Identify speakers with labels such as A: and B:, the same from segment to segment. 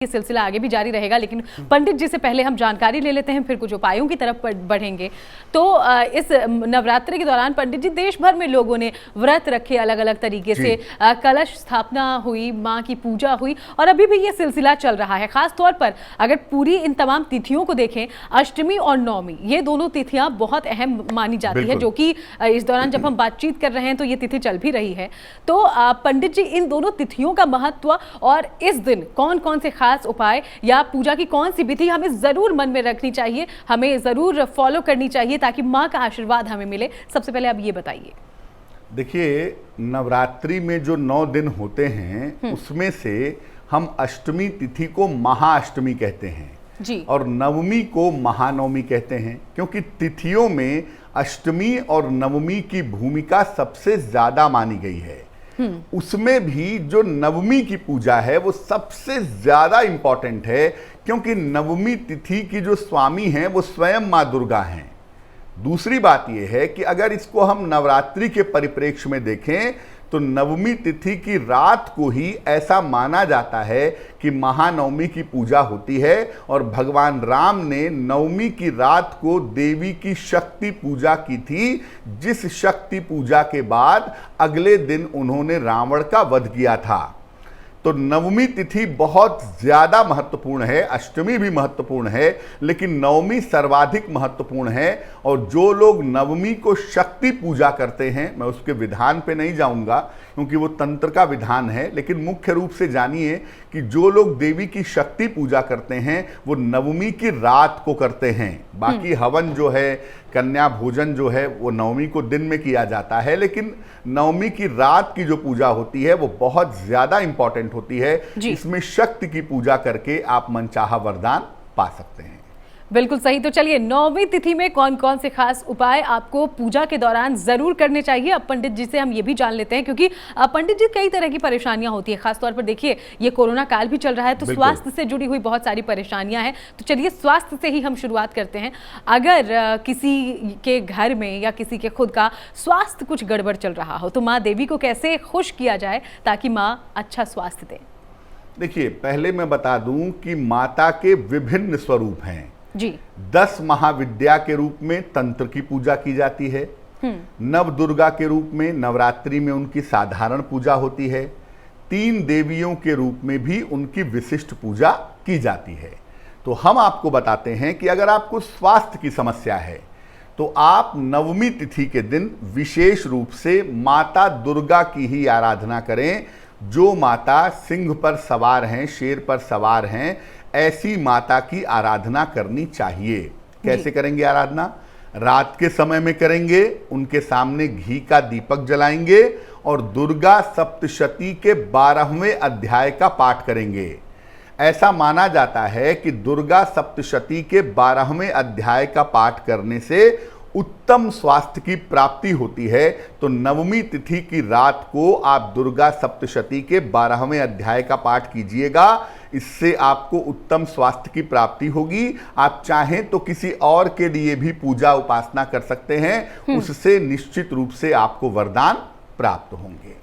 A: ये सिलसिला आगे भी जारी रहेगा, लेकिन पंडित जी से पहले हम जानकारी ले लेते हैं, फिर कुछ उपायों की तरफ बढ़ेंगे। तो इस नवरात्रि के दौरान पंडित जी देश भर में लोगों ने व्रत रखे, अलग अलग तरीके से कलश स्थापना हुई, माँ की पूजा हुई और अभी भी ये सिलसिला चल रहा है। खास तौर पर अगर पूरी इन तमाम तिथियों को देखें, अष्टमी और नवमी ये दोनों तिथियां बहुत अहम मानी जाती है, जो कि इस दौरान जब हम बातचीत कर रहे हैं तो ये तिथि चल भी रही है। तो पंडित जी इन दोनों तिथियों का महत्व और इस दिन कौन कौन से खास उपाय या पूजा की कौन सी विधि हमें जरूर मन में रखनी चाहिए, हमें जरूर फॉलो करनी चाहिए ताकि माँ का आशीर्वाद हमें मिले, सबसे पहले आप ये बताइए।
B: देखिए, नवरात्रि में जो 9 दिन होते हैं उसमें से हम अष्टमी तिथि को महाअष्टमी कहते हैं
A: जी, और
B: नवमी को महानवमी कहते हैं, क्योंकि तिथियों में अष्टमी और नवमी की भूमिका सबसे ज्यादा मानी गई है। उसमें भी जो नवमी की पूजा है वो सबसे ज्यादा इंपॉर्टेंट है, क्योंकि नवमी तिथि की जो स्वामी हैं वो स्वयं मां दुर्गा हैं। दूसरी बात यह है कि अगर इसको हम नवरात्रि के परिप्रेक्ष्य में देखें तो नवमी तिथि की रात को ही ऐसा माना जाता है कि महानवमी की पूजा होती है और भगवान राम ने नवमी की रात को देवी की शक्ति पूजा की थी, जिस शक्ति पूजा के बाद अगले दिन उन्होंने रावण का वध किया था। तो नवमी तिथि बहुत ज्यादा महत्वपूर्ण है, अष्टमी भी महत्वपूर्ण है, लेकिन नवमी सर्वाधिक महत्वपूर्ण है। और जो लोग नवमी को शक्ति पूजा करते हैं, मैं उसके विधान पे नहीं जाऊंगा क्योंकि वो तंत्र का विधान है, लेकिन मुख्य रूप से जानिए कि जो लोग देवी की शक्ति पूजा करते हैं वो नवमी की रात को करते हैं। बाकी हवन जो है, कन्या भोजन जो है, वो नवमी को दिन में किया जाता है, लेकिन नवमी की रात की जो पूजा होती है वो बहुत ज्यादा इंपॉर्टेंट होती है। इसमें शक्ति की पूजा करके आप मनचाहा वरदान पा सकते हैं।
A: बिल्कुल सही। तो चलिए, नौवीं तिथि में कौन कौन से खास उपाय आपको पूजा के दौरान जरूर करने चाहिए, अब पंडित जी से हम ये भी जान लेते हैं, क्योंकि पंडित जी कई तरह की परेशानियां होती है। खासतौर पर देखिए, ये कोरोना काल भी चल रहा है, तो स्वास्थ्य से जुड़ी हुई बहुत सारी परेशानियां हैं। तो चलिए, स्वास्थ्य से ही हम शुरुआत करते हैं। अगर किसी के घर में या किसी के खुद का स्वास्थ्य कुछ गड़बड़ चल रहा हो तो माँ देवी को कैसे खुश किया जाए ताकि माँ अच्छा स्वास्थ्य दे?
B: देखिए, पहले मैं बता दूं कि माता के विभिन्न स्वरूप हैं
A: जी।
B: 10 महाविद्या के रूप में तंत्र की पूजा की जाती है, नव दुर्गा के रूप में नवरात्रि में उनकी साधारण पूजा होती है, 3 देवियों के रूप में भी उनकी विशिष्ट पूजा की जाती है। तो हम आपको बताते हैं कि अगर आपको स्वास्थ्य की समस्या है तो आप नवमी तिथि के दिन विशेष रूप से माता दुर्गा की ही आराधना करें। जो माता सिंह पर सवार हैं, शेर पर सवार हैं, ऐसी माता की आराधना करनी चाहिए। कैसे करेंगे आराधना? रात के समय में करेंगे, उनके सामने घी का दीपक जलाएंगे और दुर्गा सप्तशती के 12वें अध्याय का पाठ करेंगे। ऐसा माना जाता है कि दुर्गा सप्तशती के 12वें अध्याय का पाठ करने से उत्तम स्वास्थ्य की प्राप्ति होती है। तो नवमी तिथि की रात को आप दुर्गा सप्तशती के 12वें अध्याय का पाठ कीजिएगा, इससे आपको उत्तम स्वास्थ्य की प्राप्ति होगी। आप चाहें तो किसी और के लिए भी पूजा उपासना कर सकते हैं, उससे निश्चित रूप से आपको वरदान प्राप्त होंगे।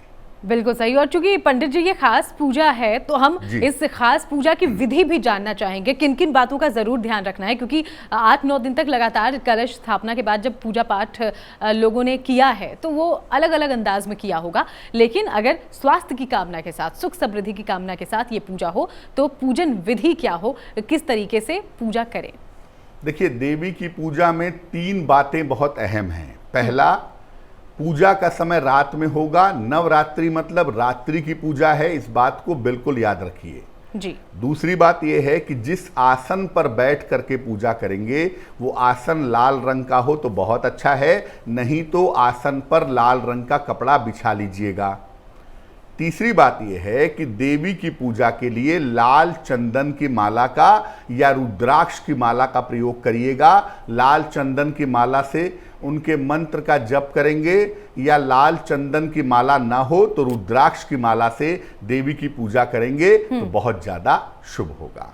A: बिल्कुल सही। और चूंकि पंडित जी ये खास पूजा है तो हम इस खास पूजा की विधि भी जानना चाहेंगे, किन किन बातों का जरूर ध्यान रखना है, क्योंकि 8-9 दिन तक लगातार कलश स्थापना के बाद जब पूजा पाठ लोगों ने किया है तो वो अलग अलग अंदाज में किया होगा, लेकिन अगर स्वास्थ्य की कामना के साथ, सुख समृद्धि की कामना के साथ ये पूजा हो तो पूजन विधि क्या हो, किस तरीके से पूजा करें?
B: देखिए, देवी की पूजा में 3 बातें बहुत अहम हैं। पहला, पूजा का समय रात में होगा। नवरात्रि मतलब रात्रि की पूजा है, इस बात को बिल्कुल याद रखिए
A: जी।
B: दूसरी बात यह है कि जिस आसन पर बैठ करके पूजा करेंगे वो आसन लाल रंग का हो तो बहुत अच्छा है, नहीं तो आसन पर लाल रंग का कपड़ा बिछा लीजिएगा। तीसरी बात यह है कि देवी की पूजा के लिए लाल चंदन की माला का या रुद्राक्ष की माला का प्रयोग करिएगा। लाल चंदन की माला से उनके मंत्र का जप करेंगे, या लाल चंदन की माला ना हो तो रुद्राक्ष की माला से देवी की पूजा करेंगे तो बहुत ज्यादा शुभ होगा।